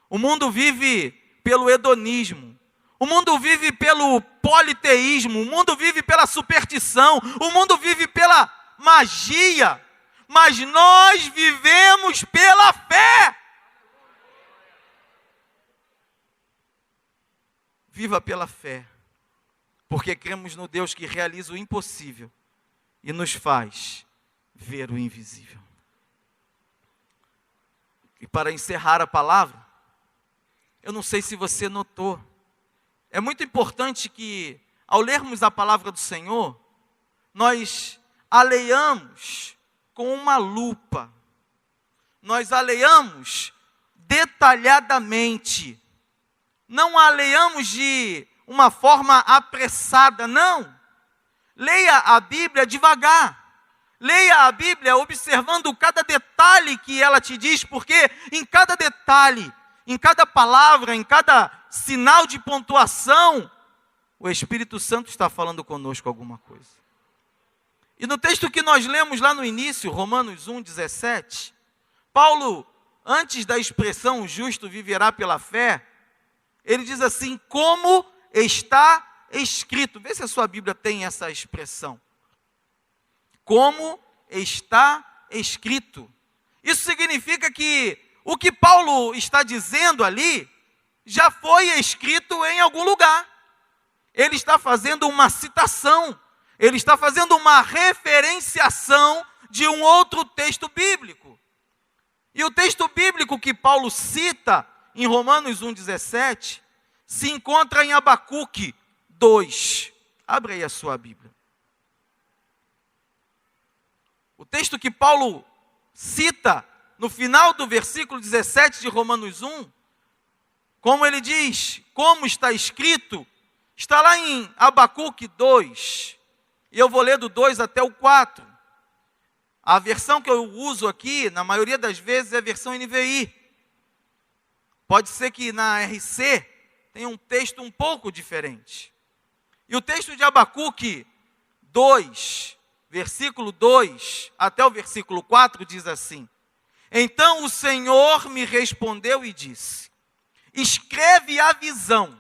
[SPEAKER 1] o mundo vive pelo hedonismo, o mundo vive pelo politeísmo, o mundo vive pela superstição, o mundo vive pela magia, mas nós vivemos pela fé. Viva pela fé, porque cremos no Deus que realiza o impossível e nos faz ver o invisível. E para encerrar a palavra, eu não sei se você notou, é muito importante que, ao lermos a palavra do Senhor, nós a leiamos com uma lupa. Nós a leiamos detalhadamente. Não a leiamos de uma forma apressada, não. Leia a Bíblia devagar. Leia a Bíblia observando cada detalhe que ela te diz, porque em cada detalhe, em cada palavra, em cada sinal de pontuação, o Espírito Santo está falando conosco alguma coisa. E no texto que nós lemos lá no início, Romanos 1,17, Paulo, antes da expressão "o justo viverá pela fé", ele diz assim: como está escrito. Vê se a sua Bíblia tem essa expressão. Como está escrito. Isso significa que o que Paulo está dizendo ali já foi escrito em algum lugar. Ele está fazendo uma citação, ele está fazendo uma referenciação de um outro texto bíblico. E o texto bíblico que Paulo cita em Romanos 1,17 se encontra em Abacuque 2. Abre aí a sua Bíblia. O texto que Paulo cita no final do versículo 17 de Romanos 1, como ele diz, como está escrito, está lá em Abacuque 2, e eu vou ler do 2 até o 4. A versão que eu uso aqui, na maioria das vezes, é a versão NVI. Pode ser que na RC tenha um texto um pouco diferente. E o texto de Abacuque 2, versículo 2 até o versículo 4 diz assim: então o Senhor me respondeu e disse: escreve a visão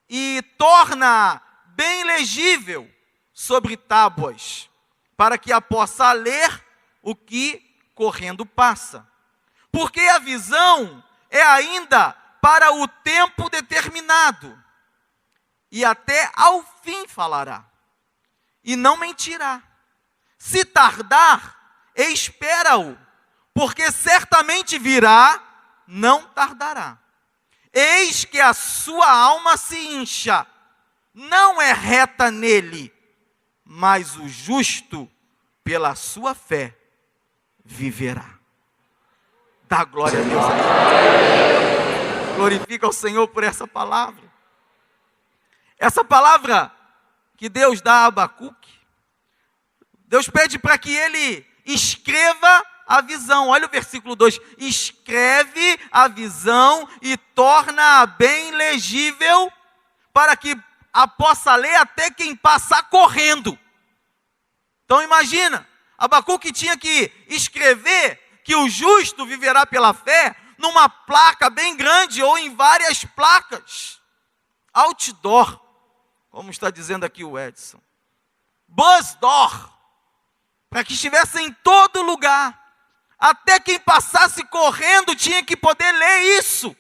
[SPEAKER 1] e torna bem legível sobre tábuas, para que a possa ler o que correndo passa. Porque a visão é ainda para o tempo determinado, e até ao fim falará, e não mentirá. Se tardar, espera-o, porque certamente virá, não tardará. Eis que a sua alma se incha, não é reta nele, mas o justo, pela sua fé, viverá. Dá glória a Deus. Glorifica o Senhor por essa palavra. Essa palavra que Deus dá a Abacuque, Deus pede para que ele escreva a visão. Olha o versículo 2. Escreve a visão e torna-a bem legível, para que a possa ler até quem passar correndo. Então imagina, Abacuque tinha que escrever que o justo viverá pela fé numa placa bem grande ou em várias placas. Outdoor, como está dizendo aqui o Edson. Buzzdoor, para que estivesse em todo lugar. Até quem passasse correndo tinha que poder ler isso.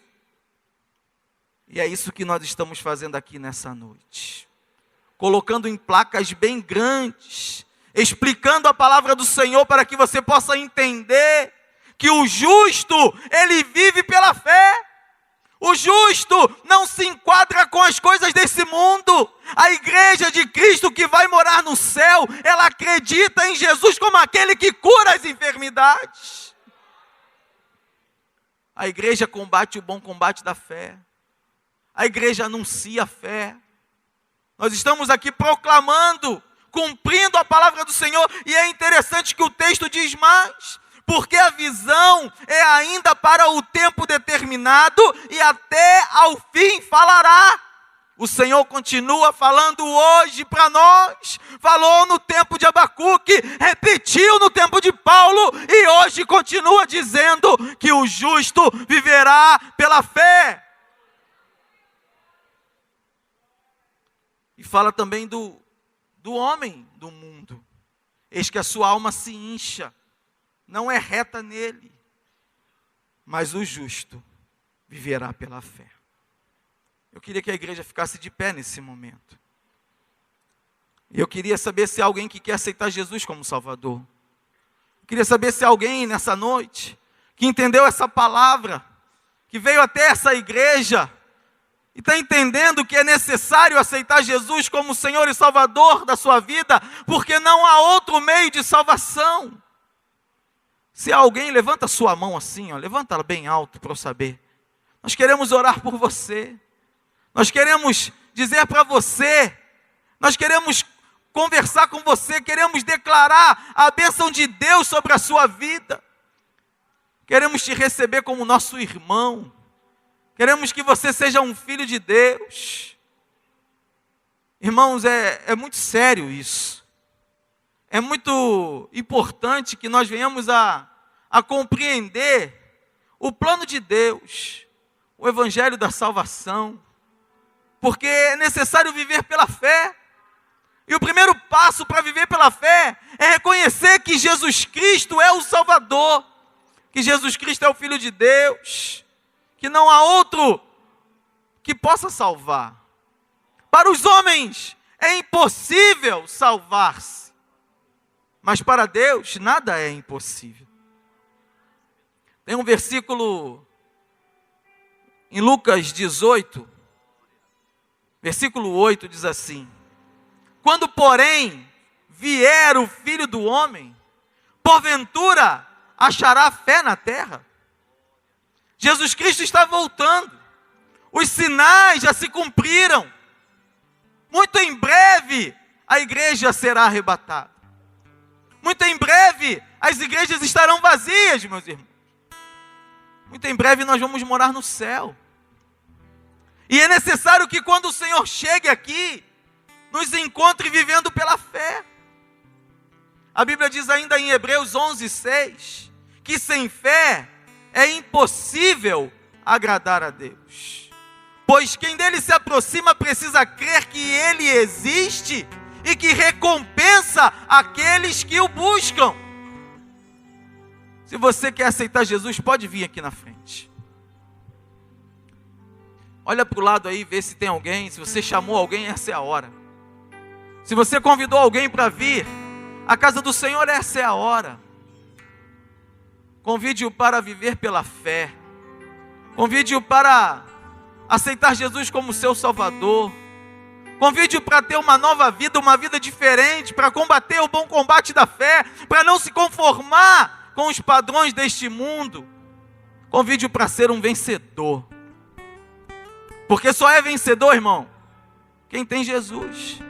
[SPEAKER 1] E é isso que nós estamos fazendo aqui nessa noite. Colocando em placas bem grandes, explicando a palavra do Senhor para que você possa entender que o justo, ele vive pela fé. O justo não se enquadra com as coisas desse mundo. A igreja de Cristo que vai morar no céu, ela acredita em Jesus como aquele que cura as enfermidades. A igreja combate o bom combate da fé. A igreja anuncia a fé. Nós estamos aqui proclamando, cumprindo a palavra do Senhor. E é interessante que o texto diz mais: porque a visão é ainda para o tempo determinado, e até ao fim falará. O Senhor continua falando hoje para nós, falou no tempo de Abacuque, repetiu no tempo de Paulo, e hoje continua dizendo que o justo viverá pela fé. E fala também do homem do mundo. Eis que a sua alma se incha, não é reta nele, mas o justo viverá pela fé. Eu queria que a igreja ficasse de pé nesse momento. Eu queria saber se há alguém que quer aceitar Jesus como Salvador. Eu queria saber se há alguém nessa noite que entendeu essa palavra, que veio até essa igreja E está entendendo que é necessário aceitar Jesus como Senhor e Salvador da sua vida, porque não há outro meio de salvação. Se há alguém, levanta sua mão assim, ó, levanta ela bem alto para eu saber. Nós queremos orar por você. Nós queremos dizer para você, nós queremos conversar com você, queremos declarar a bênção de Deus sobre a sua vida. Queremos te receber como nosso irmão. Queremos que você seja um filho de Deus. Irmãos, é muito sério isso. É muito importante que nós venhamos a compreender o plano de Deus, o evangelho da salvação, porque é necessário viver pela fé. E o primeiro passo para viver pela fé é reconhecer que Jesus Cristo é o Salvador, que Jesus Cristo é o Filho de Deus, que não há outro que possa salvar. Para os homens é impossível salvar-se, mas para Deus nada é impossível. Tem um versículo em Lucas 18, versículo 8, diz assim: quando, porém, vier o Filho do Homem, porventura achará fé na terra? Jesus Cristo está voltando. Os sinais já se cumpriram. Muito em breve a igreja será arrebatada. Muito em breve as igrejas estarão vazias, meus irmãos. Muito em breve nós vamos morar no céu. E é necessário que quando o Senhor chegue aqui, nos encontre vivendo pela fé. A Bíblia diz ainda em Hebreus 11:6, que sem fé é impossível agradar a Deus. Pois quem dele se aproxima precisa crer que ele existe e que recompensa aqueles que o buscam. Se você quer aceitar Jesus, pode vir aqui na frente. Olha para o lado aí, vê se tem alguém. Se você chamou alguém, essa é a hora. Se você convidou alguém para vir à casa do Senhor, essa é a hora. Convide-o para viver pela fé. Convide-o para aceitar Jesus como seu Salvador. Convide-o para ter uma nova vida, uma vida diferente, para combater o bom combate da fé, para não se conformar com os padrões deste mundo. Convide-o para ser um vencedor. Porque só é vencedor, irmão, quem tem Jesus.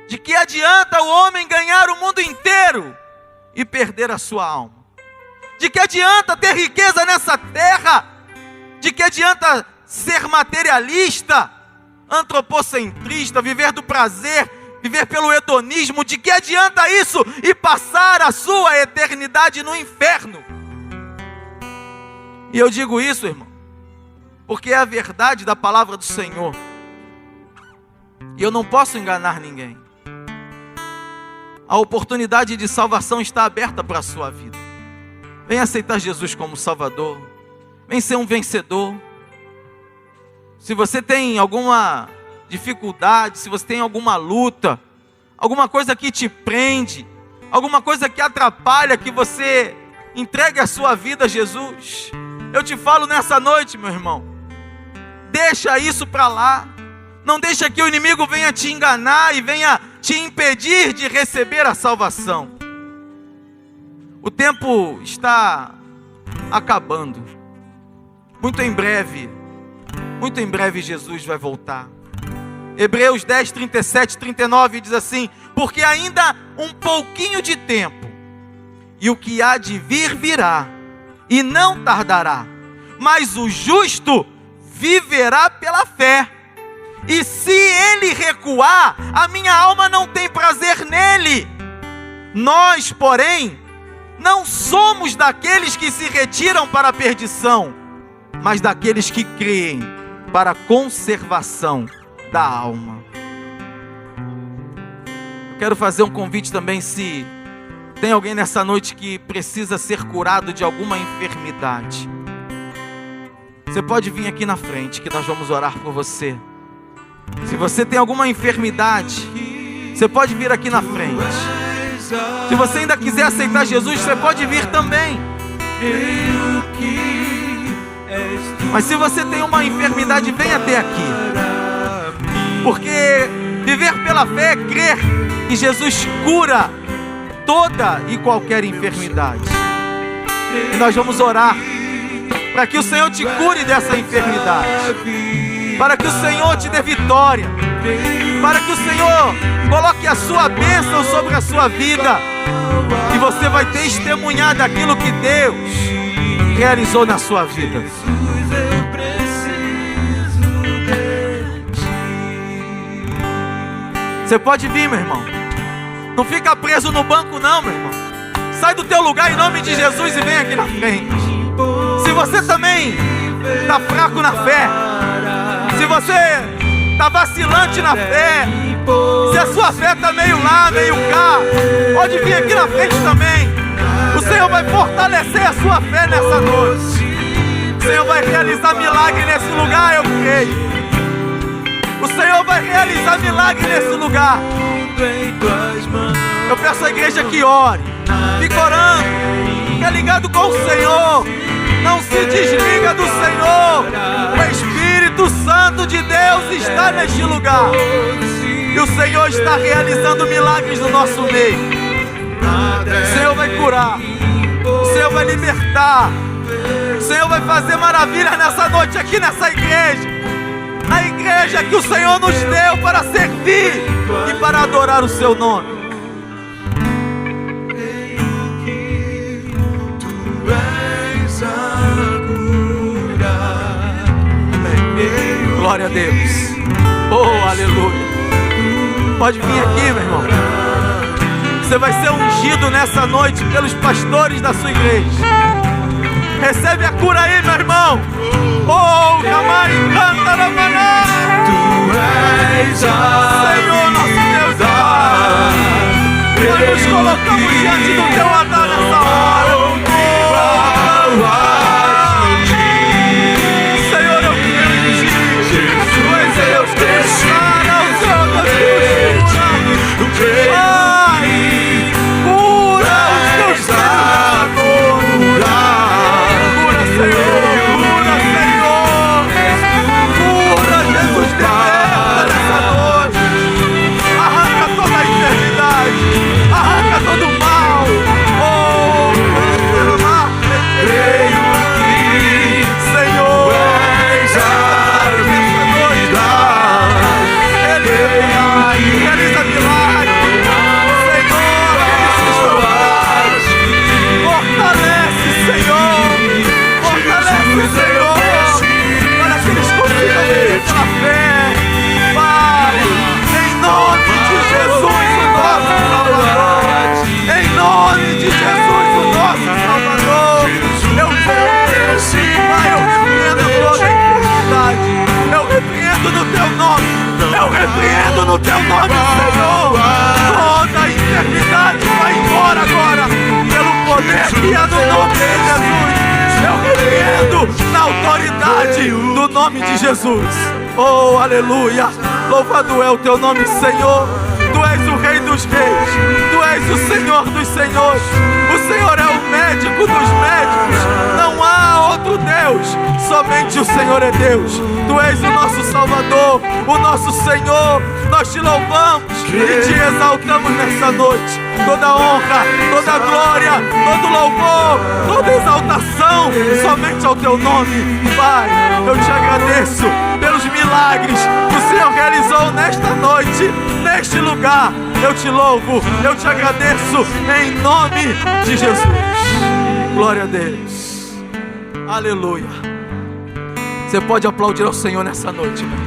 [SPEAKER 1] De que adianta o homem ganhar o mundo inteiro e perder a sua alma? De que adianta ter riqueza nessa terra? De que adianta ser materialista, antropocentrista, viver do prazer, viver pelo hedonismo? De que adianta isso e passar a sua eternidade no inferno? E eu digo isso, irmão, porque é a verdade da palavra do Senhor. E eu não posso enganar ninguém. A oportunidade de salvação está aberta para a sua vida. Vem aceitar Jesus como Salvador. Vem ser um vencedor. Se você tem alguma dificuldade, se você tem alguma luta, alguma coisa que te prende, alguma coisa que atrapalha que você entregue a sua vida a Jesus, eu te falo nessa noite, meu irmão, deixa isso para lá. Não deixa que o inimigo venha te enganar e venha te impedir de receber a salvação. O tempo está acabando. Muito em breve Jesus vai voltar. Hebreus 10, 37, 39 diz assim: porque ainda um pouquinho de tempo, e o que há de vir virá, e não tardará, mas o justo viverá pela fé. E se ele recuar, a minha alma não tem prazer nele. Nós, porém, não somos daqueles que se retiram para a perdição, mas daqueles que creem para a conservação da alma. Eu quero fazer um convite também, se tem alguém nessa noite que precisa ser curado de alguma enfermidade. Você pode vir aqui na frente que nós vamos orar por você. Se você tem alguma enfermidade, você pode vir aqui na frente. Se você ainda quiser aceitar Jesus, você pode vir também.
[SPEAKER 2] Creio que
[SPEAKER 1] Mas se você tem uma enfermidade, vem até aqui. Porque viver pela fé é crer que Jesus cura toda e qualquer enfermidade. E nós vamos orar para que o Senhor te cure dessa enfermidade, para que o Senhor te dê vitória, para que o Senhor coloque a sua bênção sobre a sua vida, e você vai testemunhar daquilo que Deus realizou na sua vida. Você pode vir, meu irmão. Não fica preso no banco não, meu irmão. Sai do teu lugar em nome de Jesus e vem aqui na frente. Se você também está fraco na fé, se você está vacilante na fé, se a sua fé está meio lá, meio cá, pode vir aqui na frente também. O Senhor vai fortalecer a sua fé nessa noite. O Senhor vai realizar milagre nesse lugar, eu creio. O Senhor vai realizar milagre nesse lugar. Eu peço à igreja que ore, fique orando, fique ligado com o Senhor. Não se desliga do Senhor. O Espírito Santo de Deus está neste lugar, e o Senhor está realizando milagres no nosso meio. O Senhor vai curar, o Senhor vai libertar, o Senhor vai fazer maravilhas nessa noite aqui nessa igreja. A igreja que o Senhor nos deu para servir e para adorar o seu nome. Amém. Glória a Deus. Oh, aleluia. Pode vir aqui, meu irmão. Você vai ser ungido nessa noite pelos pastores da sua igreja. Recebe a cura aí, meu irmão. Oh, Camari, canta na maná. Tu és Senhor, nosso Deus. Nós nos colocamos diante do teu altar nessa hora. Senhor, eu creio em ti. Tu és Deus que sana o seu Deus. Pai, cura os teus filhos. Cura, Senhor. Todo mal, oh, creio aqui, Senhor, realiza milagre, Senhor, fortalece, Senhor, para que eles consigam pela fé, Pai, em nome de Jesus, o nosso Salvador. Em nome de Jesus, o nosso Salvador, eu creio, Pai, eu repreendo toda enfermidade, eu repreendo no teu nome, eu repreendo no teu nome, Senhor. Toda enfermidade vai embora agora, pelo poder que é no nome de Jesus. Eu repreendo na autoridade do nome de Jesus. Oh, aleluia, louvado é o teu nome, Senhor. Tu és o Rei dos Reis, Tu és o Senhor dos Senhores, o Senhor é o médico dos médicos, não há outro Deus, somente o Senhor é Deus. Tu és o nosso Salvador, o nosso Senhor, nós te louvamos e te exaltamos nessa noite. Toda honra, toda glória, todo louvor, toda exaltação, somente ao teu nome. Pai, eu te agradeço pelos milagres que o Senhor realizou nesta noite, neste lugar. Eu te louvo, eu te agradeço em nome de Jesus. Glória a Deus. Aleluia. Você pode aplaudir ao Senhor nessa noite, meu.